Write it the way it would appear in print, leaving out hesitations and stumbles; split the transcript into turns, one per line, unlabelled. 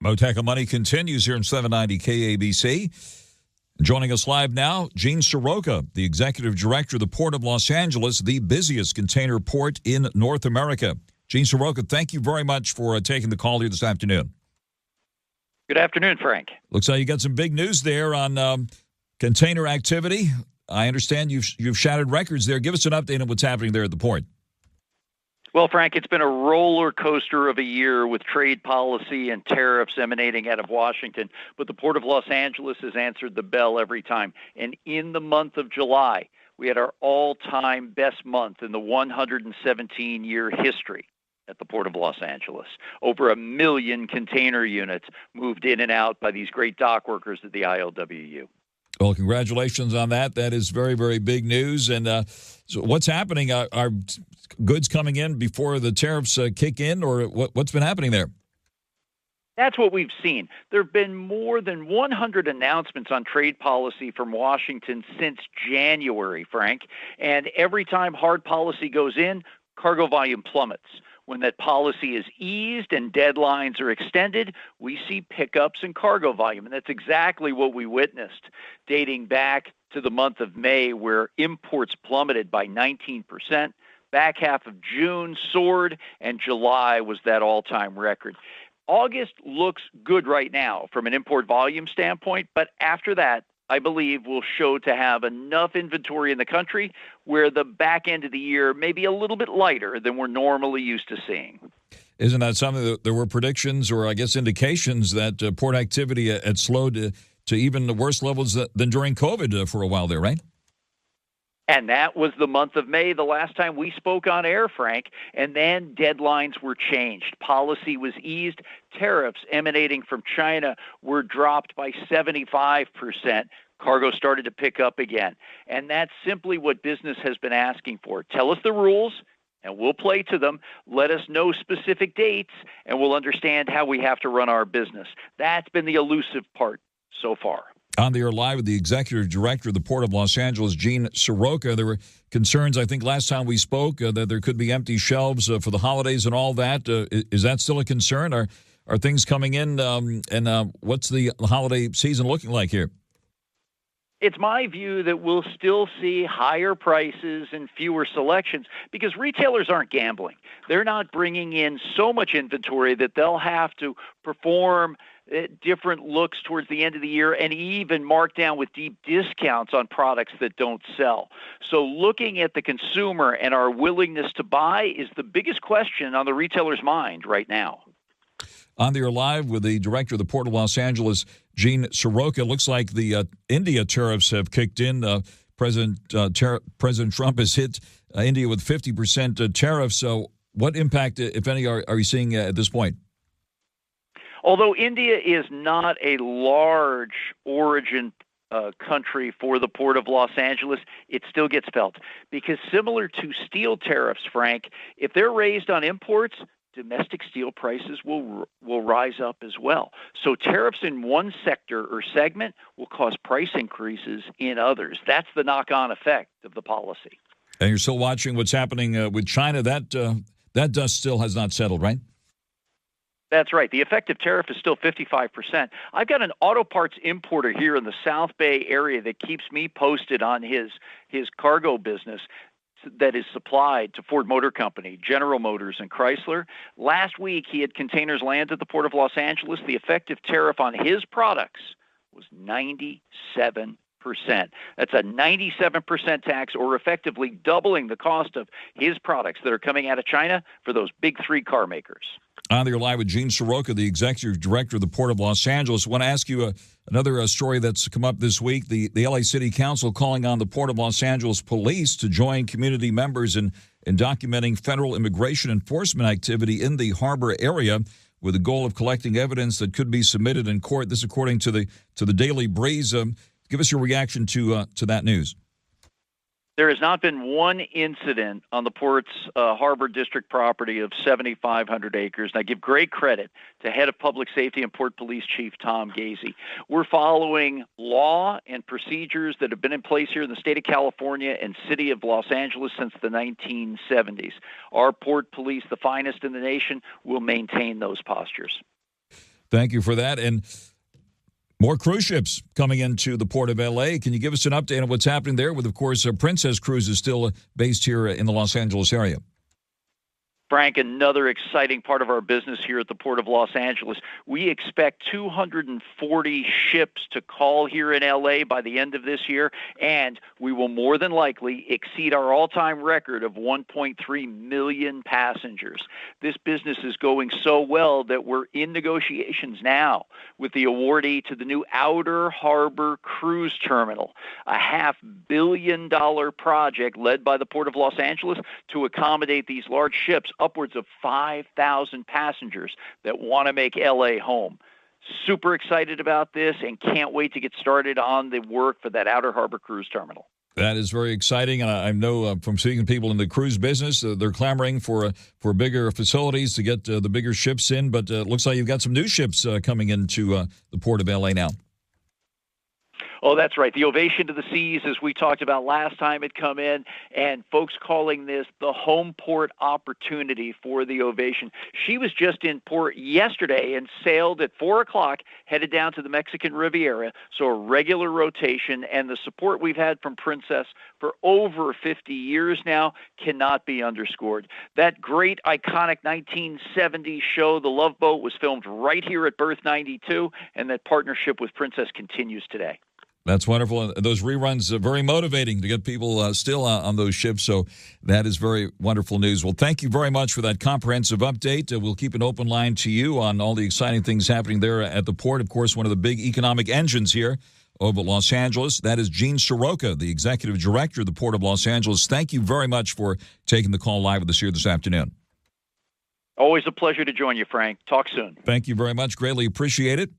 Mottek and Money continues here in 790 KABC. Joining us live now, Gene Seroka, the Executive Director of the Port of Los Angeles, the busiest container port in North America. Gene Seroka, thank you very much for taking the call here this afternoon.
Good afternoon, Frank.
Looks like you got some big news there on container activity. I understand you've shattered records there. Give us an update on what's happening there at the port.
Well, Frank, it's been a roller coaster of a year with trade policy and tariffs emanating out of Washington, but the Port of Los Angeles has answered the bell every time. And in the month of July, we had our all-time best month in the 117-year history at the Port of Los Angeles. Over 1 million container units moved in and out by these great dock workers at the ILWU.
Well, congratulations on that. That is very, very big news. And so what's happening? Are goods coming in before the tariffs kick in, or what's been happening there?
That's what we've seen. There have been more than 100 announcements on trade policy from Washington since January, Frank. And every time hard policy goes in, cargo volume plummets. When that policy is eased and deadlines are extended, we see pickups in cargo volume. And that's exactly what we witnessed dating back to the month of May, where imports plummeted by 19%. Back half of June soared, and July was that all-time record. August looks good right now from an import volume standpoint, but after that, I believe will show to have enough inventory in the country where the back end of the year may be a little bit lighter than we're normally used to seeing.
Isn't that something that there were predictions or I guess indications that port activity had slowed to even the worse levels than during COVID for a while there, right?
And that was the month of May, the last time we spoke on air, Frank. And then deadlines were changed. Policy was eased. Tariffs emanating from China were dropped by 75%. Cargo started to pick up again. And that's simply what business has been asking for. Tell us the rules, and we'll play to them. Let us know specific dates, and we'll understand how we have to run our business. That's been the elusive part so far.
On the air live with the Executive Director of the Port of Los Angeles, Gene Seroka. There were concerns, I think, last time we spoke that there could be empty shelves for the holidays and all that. Is that still a concern? Are things coming in, and what's the holiday season looking like here?
It's my view that we'll still see higher prices and fewer selections because retailers aren't gambling. They're not bringing in so much inventory that they'll have to perform different looks towards the end of the year and even mark down with deep discounts on products that don't sell. So looking at the consumer and our willingness to buy is the biggest question on the retailer's mind right now.
On the air live with the Director of the Port of Los Angeles, Gene Seroka. Looks like the India tariffs have kicked in. President Trump has hit India with 50% tariffs. So what impact, if any, are you seeing at this point?
Although India is not a large origin country for the Port of Los Angeles, it still gets felt. Because similar to steel tariffs, Frank, if they're raised on imports, domestic steel prices will rise up as well. So tariffs in one sector or segment will cause price increases in others. That's the knock-on effect of the policy.
And you're still watching what's happening with China. That dust still has not settled, right?
That's right. The effective tariff is still 55%. I've got an auto parts importer here in the South Bay area that keeps me posted on his cargo business that is supplied to Ford Motor Company, General Motors, and Chrysler. Last week, he had containers land at the Port of Los Angeles. The effective tariff on his products was 97%. That's a 97% tax, or effectively doubling the cost of his products that are coming out of China for those big three car makers.
On the live with Gene Seroka, the Executive Director of the Port of Los Angeles. I want to ask you another story that's come up this week. The LA City Council calling on the Port of Los Angeles police to join community members in documenting federal immigration enforcement activity in the harbor area with the goal of collecting evidence that could be submitted in court. This according to the Daily Breeze. Give us your reaction to that news.
There has not been one incident on the port's harbor district property of 7,500 acres, and I give great credit to Head of Public Safety and Port Police Chief Tom Gazy. We're following law and procedures that have been in place here in the state of California and city of Los Angeles since the 1970s. Our port police, the finest in the nation, will maintain those postures.
Thank you for that. And more cruise ships coming into the Port of LA. Can you give us an update on what's happening there with, of course, Princess Cruises still based here in the Los Angeles area?
Frank, another exciting part of our business here at the Port of Los Angeles. We expect 240 ships to call here in LA by the end of this year, and we will more than likely exceed our all-time record of 1.3 million passengers. This business is going so well that we're in negotiations now with the awardee to the new Outer Harbor Cruise Terminal, a $500 million project led by the Port of Los Angeles to accommodate these large ships, upwards of 5,000 passengers that want to make LA home. Super excited about this and can't wait to get started on the work for that Outer Harbor Cruise Terminal.
That is very exciting, and I know from speaking to people in the cruise business, they're clamoring for bigger facilities to get the bigger ships in, but it looks like you've got some new ships coming into the Port of LA now.
Oh, that's right. The Ovation to the Seas, as we talked about last time, had come in, and folks calling this the home port opportunity for the Ovation. She was just in port yesterday and sailed at 4 o'clock, headed down to the Mexican Riviera, so a regular rotation, and the support we've had from Princess for over 50 years now cannot be underscored. That great, iconic 1970s show, The Love Boat, was filmed right here at Berth 92, and that partnership with Princess continues today.
That's wonderful. Those reruns are very motivating to get people still on those ships. So that is very wonderful news. Well, thank you very much for that comprehensive update. We'll keep an open line to you on all the exciting things happening there at the port. Of course, one of the big economic engines here over Los Angeles. That is Gene Seroka, the executive director of the Port of Los Angeles. Thank you very much for taking the call live with us here this afternoon.
Always a pleasure to join you, Frank. Talk soon.
Thank you very much. Greatly appreciate it.